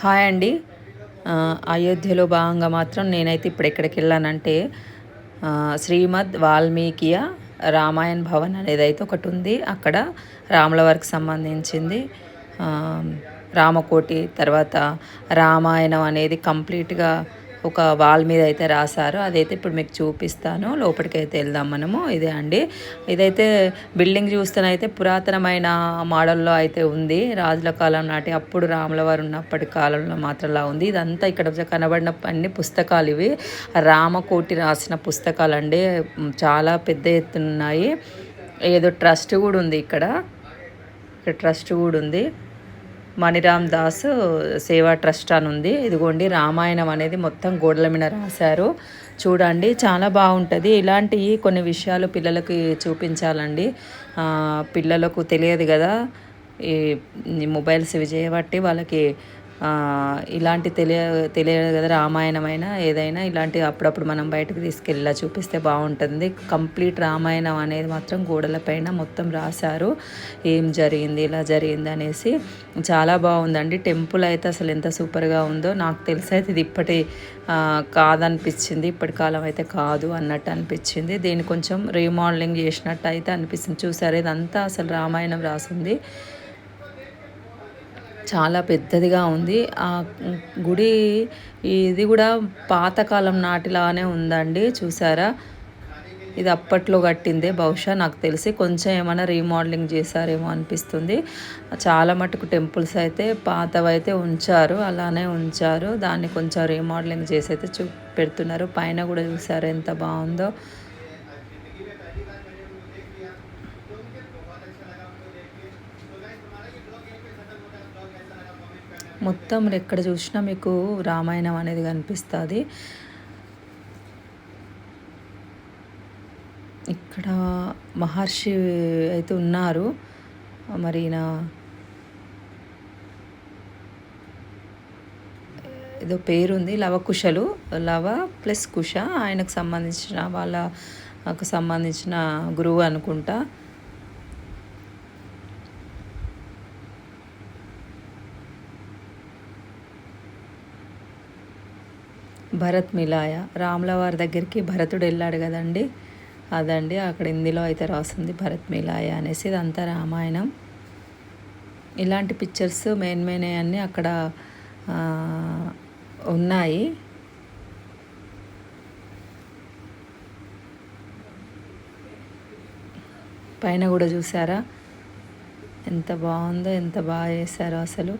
Hi అండి. అయోధ్యలో భాగంగా మాత్రం నేనైతే ఇప్పుడు ఎక్కడికి వెళ్ళానంటే శ్రీమద్ వాల్మీకియ రామాయణ్ భవన్ అనేది అయితే ఒకటి ఉంది. అక్కడ రాముల వారికి సంబంధించింది రామకోటి, తర్వాత రామాయణం అనేది కంప్లీట్గా ఒక వాల్ మీద అయితే రాశారు. అదైతే ఇప్పుడు మీకు చూపిస్తాను. లోపలికైతే వెళ్దాం మనము. ఇదే అండి, ఇదైతే బిల్డింగ్ చూస్తేనైతే పురాతనమైన మోడల్లో అయితే ఉంది. రాజుల కాలం నాటి అప్పుడు రాముల వారు ఉన్నప్పటి కాలంలో మాత్రంలా ఉంది. ఇదంతా ఇక్కడ కనబడిన అన్ని పుస్తకాలు ఇవి రామకోటి రాసిన పుస్తకాలు అండి. చాలా పెద్ద ఎత్తున ఉన్నాయి. ఏదో ట్రస్ట్ కూడా ఉంది ఇక్కడ ట్రస్ట్ కూడా ఉంది. మణిరామ్ దాస్ సేవా ట్రస్ట్ అని ఉంది. ఇదిగోండి రామాయణం అనేది మొత్తం గోడల మీద రాశారు. చూడండి, చాలా బాగుంటుంది. ఇలాంటివి కొన్ని విషయాలు పిల్లలకి చూపించాలండి. పిల్లలకు తెలియదు కదా, ఈ మొబైల్స్ ఇవి చేయబట్టి వాళ్ళకి ఇలాంటి తెలియదు కదా. రామాయణమైనా ఏదైనా ఇలాంటి అప్పుడప్పుడు మనం బయటకు తీసుకెళ్ళి చూపిస్తే బాగుంటుంది. కంప్లీట్ రామాయణం అనేది మాత్రం గోడలపైన మొత్తం రాశారు. ఏం జరిగింది, ఇలా జరిగింది అనేసి. చాలా బాగుందండి. టెంపుల్ అయితే అసలు ఎంత సూపర్గా ఉందో. నాకు తెలిసి అయితే ఇది ఇప్పటి కాదనిపించింది, ఇప్పటి కాలం అయితే కాదు అన్నట్టు అనిపించింది. దీన్ని కొంచెం రీమోడలింగ్ చేసినట్టు అయితే అనిపిస్తుంది. చూసారు, ఇదంతా అసలు రామాయణం రాసింది. చాలా పెద్దదిగా ఉంది ఆ గుడి. ఇది కూడా పాతకాలం నాటిలానే ఉందండి. చూసారా, ఇది అప్పట్లో కట్టిందే బహుశా, నాకు తెలిసి కొంచెం ఏమైనా రీమోడలింగ్ చేశారేమో అనిపిస్తుంది. చాలా మటుకు టెంపుల్స్ అయితే పాతవైతే ఉంచారు, అలానే ఉంచారు. దాన్ని కొంచెం రీమోడలింగ్ చేసి అయితే పెడుతున్నారు. పైన కూడా చూసారు ఎంత బాగుందో. మొత్తం ఎక్కడ చూసినా మీకు రామాయణం అనేది కనిపిస్తుంది. ఇక్కడ మహర్షి అయితే ఉన్నారు. మరి ఏదో పేరుంది, లవకుశలు, లవ ప్లస్ కుశ. ఆయనకు సంబంధించిన వాళ్ళకు సంబంధించిన గురువు అనుకుంటా. భరత్ మిలాయ, రాముల వారి దగ్గరికి భరతుడు వెళ్ళాడు కదండి, అదండి. అక్కడ హిందీలో అయితే రాస్తుంది భరత్ మిలాయ అనేసి. ఇదంతా రామాయణం. ఇలాంటి పిక్చర్స్ మెయిన్ అన్నీ అక్కడ ఉన్నాయి. పైన కూడా చూసారా ఎంత బాగుందో, ఎంత బాగా చేశారో అసలు.